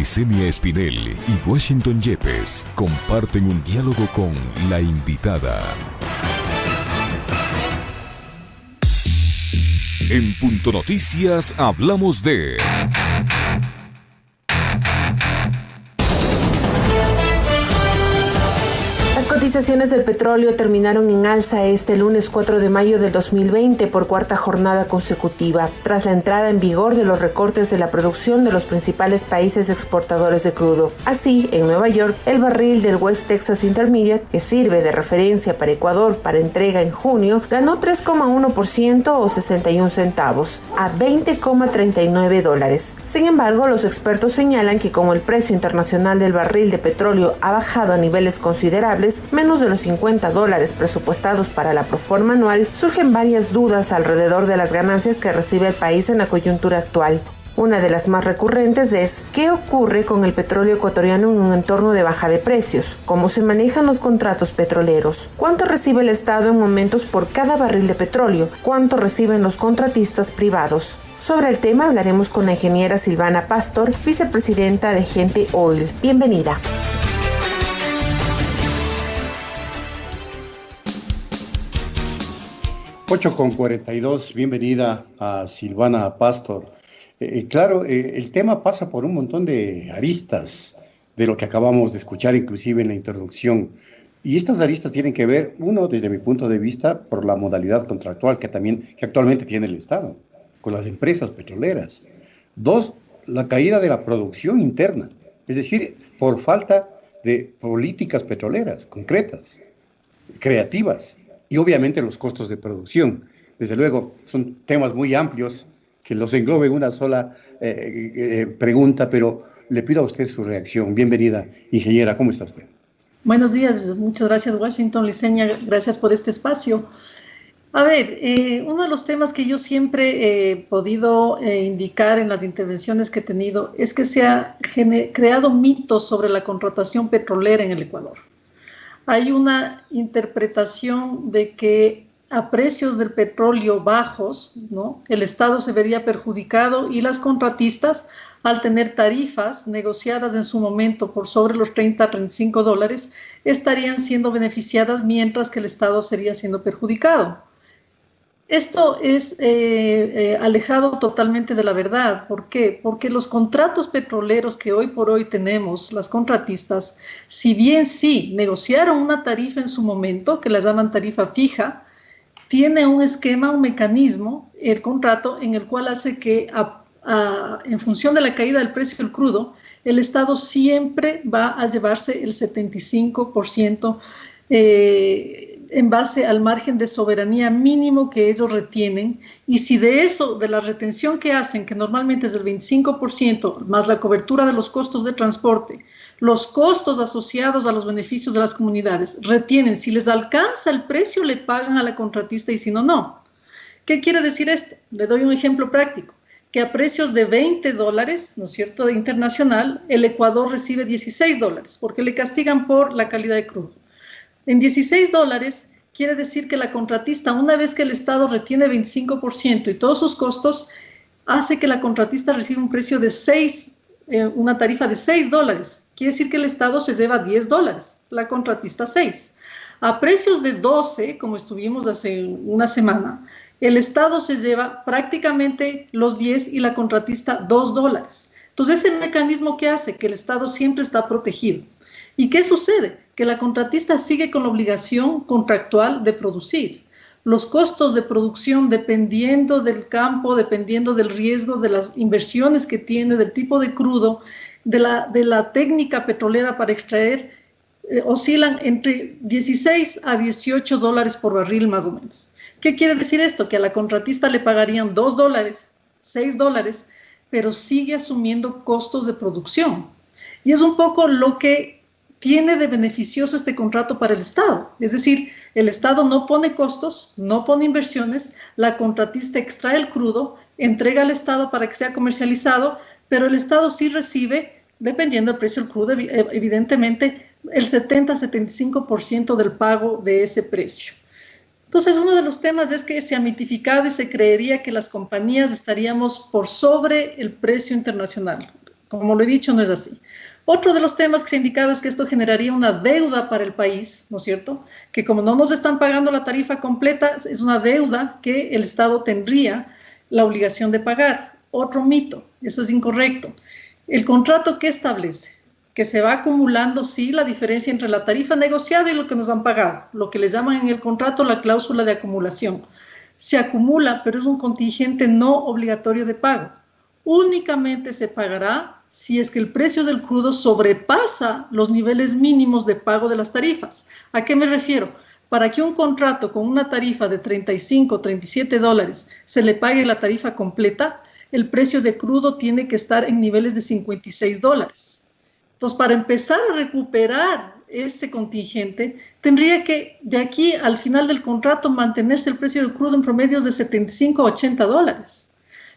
Licenia Espinel y Washington Yepes comparten un diálogo con la invitada. En Punto Noticias hablamos de... Las cotizaciones del petróleo terminaron en alza este lunes 4 de mayo del 2020 por cuarta jornada consecutiva, tras la entrada en vigor de los recortes de la producción de los principales países exportadores de crudo. Así, en Nueva York, el barril del West Texas Intermediate, que sirve de referencia para Ecuador para entrega en junio, ganó 3,1% o 61 centavos, a $20,39. Sin embargo, los expertos señalan que como el precio internacional del barril de petróleo ha bajado a niveles considerables, menos de los $50 presupuestados para la proforma anual, surgen varias dudas alrededor de las ganancias que recibe el país en la coyuntura actual. Una de las más recurrentes es, ¿qué ocurre con el petróleo ecuatoriano en un entorno de baja de precios? ¿Cómo se manejan los contratos petroleros? ¿Cuánto recibe el Estado en momentos por cada barril de petróleo? ¿Cuánto reciben los contratistas privados? Sobre el tema hablaremos con la ingeniera Silvana Pastor, vicepresidenta de Gente Oil. Bienvenida. 8:42, bienvenida a Silvana Pastor. El tema pasa por un montón de aristas de lo que acabamos de escuchar, inclusive en la introducción. Y estas aristas tienen que ver, uno, desde mi punto de vista, por la modalidad contractual que actualmente tiene el Estado con las empresas petroleras. Dos, la caída de la producción interna, es decir, por falta de políticas petroleras concretas, creativas. Y obviamente los costos de producción. Desde luego, son temas muy amplios que los englobe en una sola pregunta, pero le pido a usted su reacción. Bienvenida, ingeniera, ¿cómo está usted? Buenos días, muchas gracias Washington, Licenia, gracias por este espacio. A ver, uno de los temas que yo siempre he podido indicar en las intervenciones que he tenido es que se ha creado mitos sobre la contratación petrolera en el Ecuador. Hay una interpretación de que a precios del petróleo bajos, ¿no?, el Estado se vería perjudicado y las contratistas, al tener tarifas negociadas en su momento por sobre los $30-35, estarían siendo beneficiadas mientras que el Estado sería siendo perjudicado. Esto es alejado totalmente de la verdad. ¿Por qué? Porque los contratos petroleros que hoy por hoy tenemos, las contratistas, si bien sí negociaron una tarifa en su momento, que la llaman tarifa fija, tiene un esquema, un mecanismo, el contrato, en el cual hace que en función de la caída del precio del crudo, el Estado siempre va a llevarse el 75% en base al margen de soberanía mínimo que ellos retienen, y si de eso, de la retención que hacen, que normalmente es del 25%, más la cobertura de los costos de transporte, los costos asociados a los beneficios de las comunidades, retienen, si les alcanza el precio, le pagan a la contratista, y si no, no. ¿Qué quiere decir esto? Le doy un ejemplo práctico, que a precios de $20, ¿no es cierto?, de internacional, el Ecuador recibe $16, porque le castigan por la calidad de crudo. En $16 quiere decir que la contratista, una vez que el Estado retiene 25% y todos sus costos, hace que la contratista reciba un precio de una tarifa de $6. Quiere decir que el Estado se lleva $10, la contratista 6. A precios de 12, como estuvimos hace una semana, el Estado se lleva prácticamente los 10 y la contratista $2. Entonces, ese mecanismo que hace que el Estado siempre está protegido. ¿Y qué sucede? Que la contratista sigue con la obligación contractual de producir. Los costos de producción, dependiendo del campo, dependiendo del riesgo, de las inversiones que tiene, del tipo de crudo, de la técnica petrolera para extraer, oscilan entre $16 a $18 por barril más o menos. ¿Qué quiere decir esto? Que a la contratista le pagarían $2, $6, pero sigue asumiendo costos de producción. Y es un poco lo que tiene de beneficioso este contrato para el Estado. Es decir, el Estado no pone costos, no pone inversiones, la contratista extrae el crudo, entrega al Estado para que sea comercializado, pero el Estado sí recibe, dependiendo del precio del crudo, evidentemente, el 70-75% del pago de ese precio. Entonces, uno de los temas es que se ha mitificado y se creería que las compañías estaríamos por sobre el precio internacional. Como lo he dicho, no es así. Otro de los temas que se ha indicado es que esto generaría una deuda para el país, ¿no es cierto? Que como no nos están pagando la tarifa completa, es una deuda que el Estado tendría la obligación de pagar. Otro mito, eso es incorrecto. El contrato, ¿qué establece? Que se va acumulando, sí, la diferencia entre la tarifa negociada y lo que nos han pagado, lo que le llaman en el contrato la cláusula de acumulación. Se acumula, pero es un contingente no obligatorio de pago. Únicamente se pagará si es que el precio del crudo sobrepasa los niveles mínimos de pago de las tarifas. ¿A qué me refiero? Para que un contrato con una tarifa de 35, 37 dólares se le pague la tarifa completa, el precio de crudo tiene que estar en niveles de 56 dólares. Entonces, para empezar a recuperar este contingente, tendría que, de aquí al final del contrato, mantenerse el precio del crudo en promedios de 75 a 80 dólares.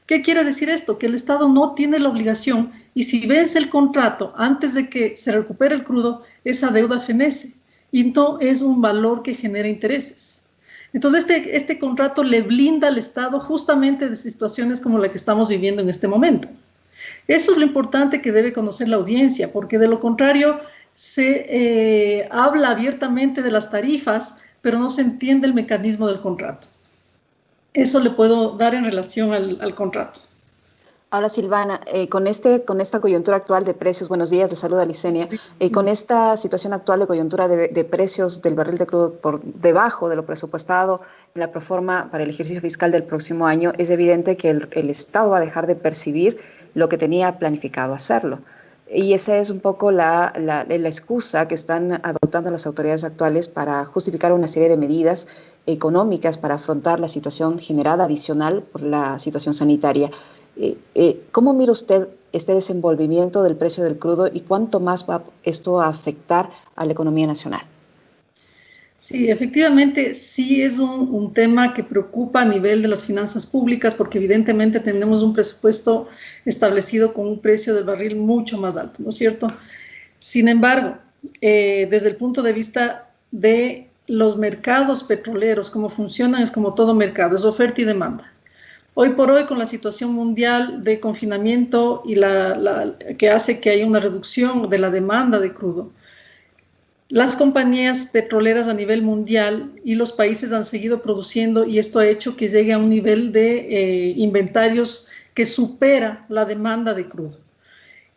¿Qué quiere decir esto? Que el Estado no tiene la obligación y si vence el contrato antes de que se recupere el crudo, esa deuda fenece y no es un valor que genera intereses. Entonces, este contrato le blinda al Estado justamente de situaciones como la que estamos viviendo en este momento. Eso es lo importante que debe conocer la audiencia, porque de lo contrario se habla abiertamente de las tarifas, pero no se entiende el mecanismo del contrato. Eso le puedo dar en relación al contrato. Ahora, Silvana, con esta coyuntura actual de precios, buenos días, de salud a Licenia, con esta situación actual de coyuntura de precios del barril de crudo por debajo de lo presupuestado en la proforma para el ejercicio fiscal del próximo año, es evidente que el Estado va a dejar de percibir lo que tenía planificado hacerlo. Y esa es un poco la excusa que están adoptando las autoridades actuales para justificar una serie de medidas económicas para afrontar la situación generada adicional por la situación sanitaria. ¿Cómo mira usted este desenvolvimiento del precio del crudo y cuánto más va esto a afectar a la economía nacional? Sí, efectivamente, sí es un tema que preocupa a nivel de las finanzas públicas porque evidentemente tenemos un presupuesto establecido con un precio del barril mucho más alto, ¿no es cierto? Sin embargo, desde el punto de vista de los mercados petroleros, cómo funcionan, es como todo mercado, es oferta y demanda. Hoy por hoy, con la situación mundial de confinamiento y que hace que haya una reducción de la demanda de crudo, las compañías petroleras a nivel mundial y los países han seguido produciendo y esto ha hecho que llegue a un nivel de inventarios que supera la demanda de crudo.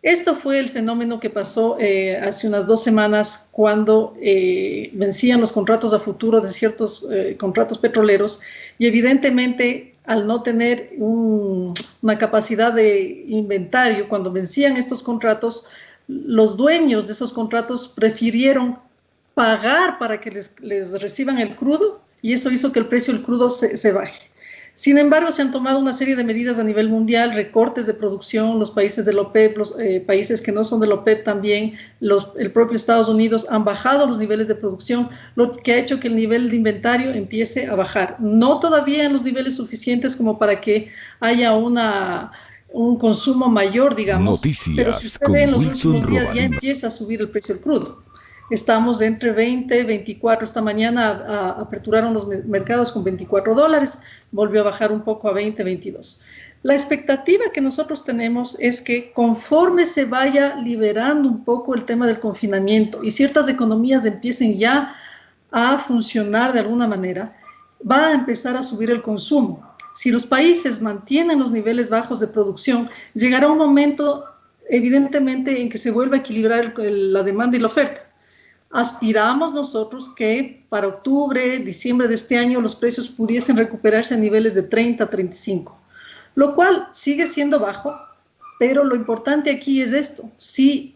Esto fue el fenómeno que pasó hace unas 2 semanas cuando vencían los contratos a futuro de ciertos contratos petroleros y evidentemente al no tener una capacidad de inventario, cuando vencían estos contratos, los dueños de esos contratos prefirieron pagar para que les reciban el crudo y eso hizo que el precio del crudo se baje. Sin embargo, se han tomado una serie de medidas a nivel mundial, recortes de producción, los países de la OPEP, los países que no son de la OPEP también, el propio Estados Unidos han bajado los niveles de producción, lo que ha hecho que el nivel de inventario empiece a bajar. No todavía en los niveles suficientes como para que haya un consumo mayor, digamos. Noticias pero si usted con ve en los Wilson últimos días Robalín. ya empieza a subir el precio del crudo. Estamos entre 20, 24, esta mañana aperturaron los mercados con 24 dólares, volvió a bajar un poco a 20, 22. La expectativa que nosotros tenemos es que conforme se vaya liberando un poco el tema del confinamiento y ciertas economías empiecen ya a funcionar de alguna manera, va a empezar a subir el consumo. Si los países mantienen los niveles bajos de producción, llegará un momento evidentemente en que se vuelva a equilibrar la demanda y la oferta. Aspiramos nosotros que para octubre, diciembre de este año los precios pudiesen recuperarse a niveles de 30, 35, lo cual sigue siendo bajo, pero lo importante aquí es esto: si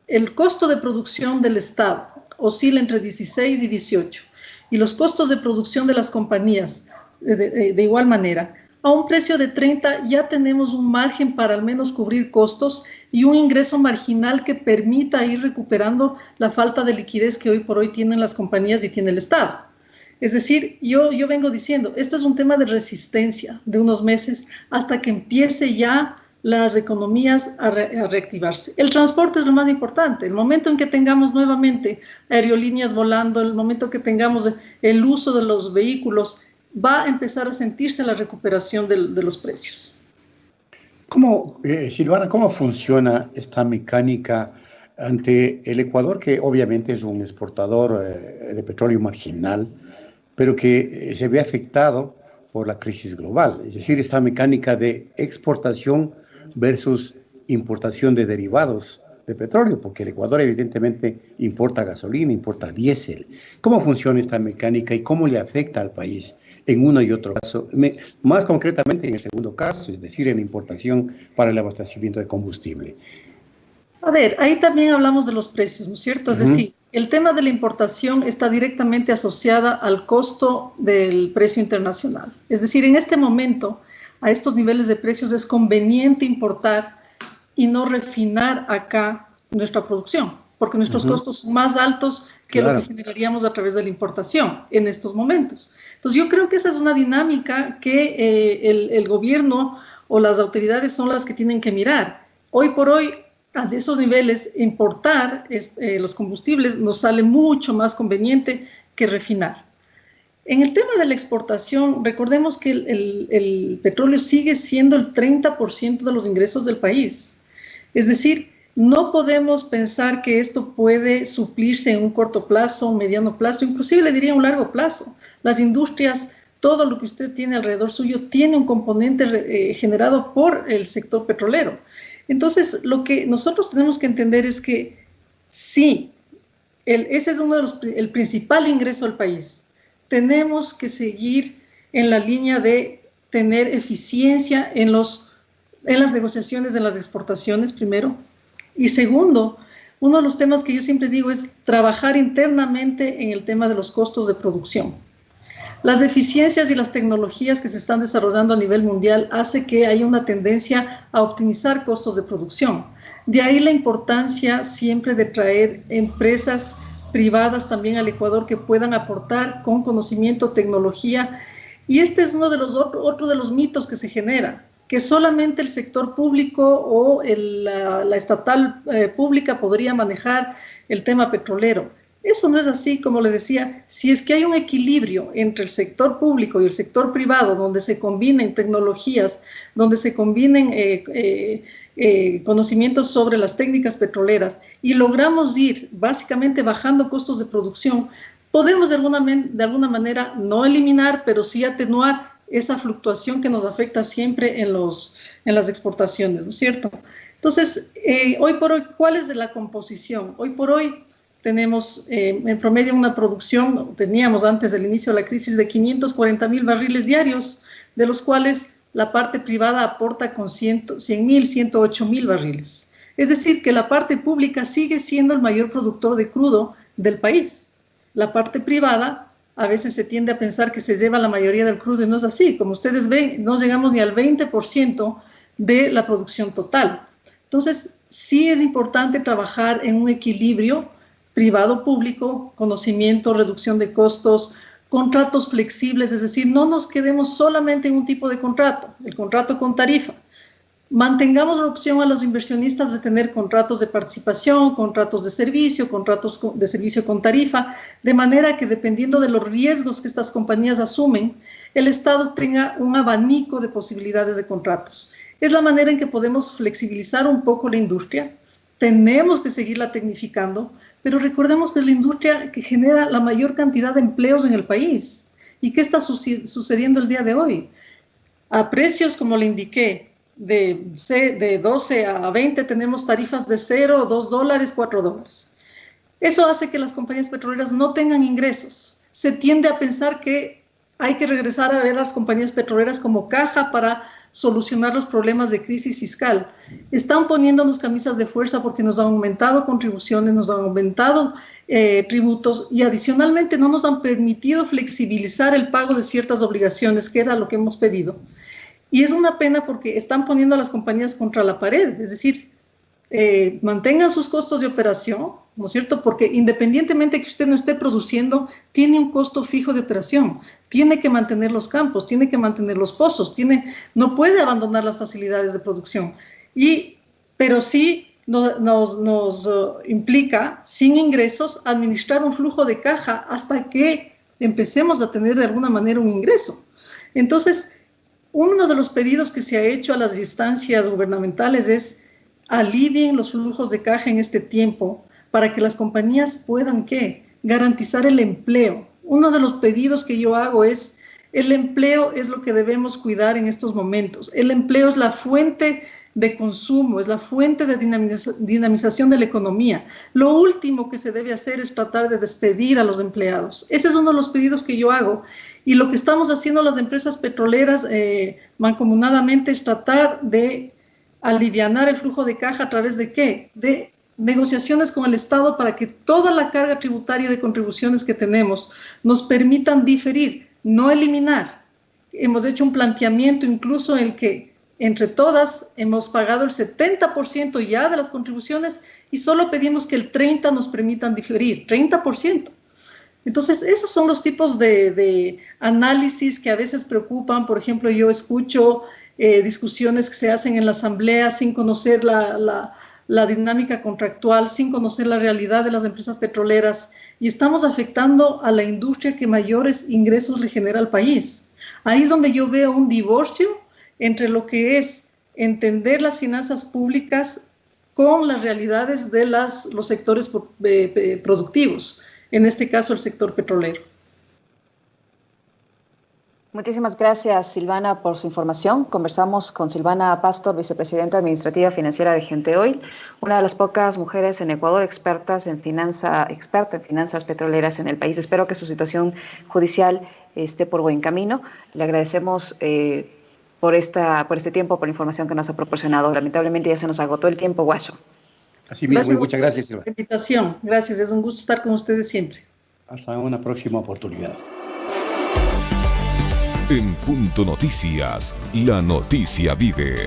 el costo de producción del Estado oscila entre 16 y 18 y los costos de producción de las compañías de igual manera, a un precio de 30 ya tenemos un margen para al menos cubrir costos y un ingreso marginal que permita ir recuperando la falta de liquidez que hoy por hoy tienen las compañías y tiene el Estado. Es decir, yo vengo diciendo, esto es un tema de resistencia de unos meses hasta que empiece ya las economías a reactivarse. El transporte es lo más importante. El momento en que tengamos nuevamente aerolíneas volando, el momento que tengamos el uso de los vehículos, va a empezar a sentirse la recuperación de los precios. Silvana, cómo funciona esta mecánica ante el Ecuador, que obviamente es un exportador de petróleo marginal, pero que se ve afectado por la crisis global? Es decir, esta mecánica de exportación versus importación de derivados de petróleo, porque el Ecuador evidentemente importa gasolina, importa diésel. ¿Cómo funciona esta mecánica y cómo le afecta al país en uno y otro caso? Más concretamente en el segundo caso, es decir, en la importación para el abastecimiento de combustible. A ver, ahí también hablamos de los precios, ¿no es cierto? Es decir, el tema de la importación está directamente asociada al costo del precio internacional. Es decir, en este momento, a estos niveles de precios es conveniente importar y no refinar acá nuestra producción, porque nuestros costos son más altos que lo que generaríamos a través de la importación en estos momentos. Entonces, yo creo que esa es una dinámica que el gobierno o las autoridades son las que tienen que mirar. Hoy por hoy, a esos niveles, importar los combustibles nos sale mucho más conveniente que refinar. En el tema de la exportación, recordemos que el petróleo sigue siendo el 30% de los ingresos del país. Es decir, no podemos pensar que esto puede suplirse en un corto plazo, un mediano plazo, inclusive le diría un largo plazo. Las industrias, todo lo que usted tiene alrededor suyo, tiene un componente generado por el sector petrolero. Entonces, lo que nosotros tenemos que entender es que sí, ese es el principal ingreso al país. Tenemos que seguir en la línea de tener eficiencia en las negociaciones de las exportaciones, primero. Y segundo, uno de los temas que yo siempre digo es trabajar internamente en el tema de los costos de producción. Las eficiencias y las tecnologías que se están desarrollando a nivel mundial hace que haya una tendencia a optimizar costos de producción. De ahí la importancia siempre de traer empresas privadas también al Ecuador que puedan aportar con conocimiento, tecnología. Y este es uno de otro de los mitos que se genera, que solamente el sector público o la estatal pública podría manejar el tema petrolero. Eso no es así, como le decía. Si es que hay un equilibrio entre el sector público y el sector privado, donde se combinen tecnologías, donde se combinen conocimientos sobre las técnicas petroleras y logramos ir básicamente bajando costos de producción, podemos de alguna manera no eliminar, pero sí atenuar esa fluctuación que nos afecta siempre en las exportaciones, ¿no es cierto? Entonces, hoy por hoy, ¿cuál es la composición? Hoy por hoy tenemos en promedio una producción, teníamos antes del inicio de la crisis, de 540,000 barriles diarios, de los cuales la parte privada aporta con 100,000, 108,000 barriles. Es decir, que la parte pública sigue siendo el mayor productor de crudo del país. La parte privada, a veces se tiende a pensar que se lleva la mayoría del crudo y no es así. Como ustedes ven, no llegamos ni al 20% de la producción total. Entonces, sí es importante trabajar en un equilibrio privado-público, conocimiento, reducción de costos, contratos flexibles, es decir, no nos quedemos solamente en un tipo de contrato, el contrato con tarifa. Mantengamos la opción a los inversionistas de tener contratos de participación, contratos de servicio con tarifa, de manera que dependiendo de los riesgos que estas compañías asumen, el Estado tenga un abanico de posibilidades de contratos. Es la manera en que podemos flexibilizar un poco la industria. Tenemos que seguirla tecnificando, pero recordemos que es la industria que genera la mayor cantidad de empleos en el país. ¿Y qué está sucediendo el día de hoy? A precios, como le indiqué, de 12 a 20 tenemos tarifas de 0, 2 dólares, 4 dólares. Eso hace que las compañías petroleras no tengan ingresos. Se tiende a pensar que hay que regresar a ver a las compañías petroleras como caja para solucionar los problemas de crisis fiscal. Están poniéndonos camisas de fuerza porque nos han aumentado contribuciones, nos han aumentado tributos y adicionalmente no nos han permitido flexibilizar el pago de ciertas obligaciones, que era lo que hemos pedido. Y es una pena porque están poniendo a las compañías contra la pared, es decir, mantengan sus costos de operación, ¿no es cierto? Porque independientemente que usted no esté produciendo, tiene un costo fijo de operación, tiene que mantener los campos, tiene que mantener los pozos, no puede abandonar las facilidades de producción. Pero sí nos implica, sin ingresos, administrar un flujo de caja hasta que empecemos a tener de alguna manera un ingreso. Entonces, Uno de los pedidos que se ha hecho a las instancias gubernamentales es alivien los flujos de caja en este tiempo para que las compañías puedan, ¿qué?, garantizar el empleo. Uno de los pedidos que yo hago es, el empleo es lo que debemos cuidar en estos momentos. El empleo es la fuente de consumo, es la fuente de dinamización de la economía. Lo último que se debe hacer es tratar de despedir a los empleados. Ese es uno de los pedidos que yo hago. Y lo que estamos haciendo las empresas petroleras mancomunadamente es tratar de alivianar el flujo de caja a través de ¿qué? De negociaciones con el Estado para que toda la carga tributaria de contribuciones que tenemos nos permitan diferir, no eliminar. Hemos hecho un planteamiento incluso en el que entre todas hemos pagado el 70% ya de las contribuciones y solo pedimos que el 30% nos permitan diferir, 30%. Entonces, esos son los tipos de análisis que a veces preocupan. Por ejemplo, yo escucho discusiones que se hacen en la asamblea sin conocer la dinámica contractual, sin conocer la realidad de las empresas petroleras, y estamos afectando a la industria que mayores ingresos le genera al país. Ahí es donde yo veo un divorcio entre lo que es entender las finanzas públicas con las realidades de los sectores productivos, en este caso el sector petrolero. Muchísimas gracias, Silvana, por su información. Conversamos con Silvana Pastor, vicepresidenta administrativa financiera de Gente Oil, una de las pocas mujeres en Ecuador experta en finanzas petroleras en el país. Espero que su situación judicial esté por buen camino. Le agradecemos por este tiempo, por la información que nos ha proporcionado. Lamentablemente ya se nos agotó el tiempo, Guacho. Así mismo, muchas gracias, Silvana. Por la invitación. Gracias, es un gusto estar con ustedes siempre. Hasta una próxima oportunidad. En Punto Noticias, la noticia vive.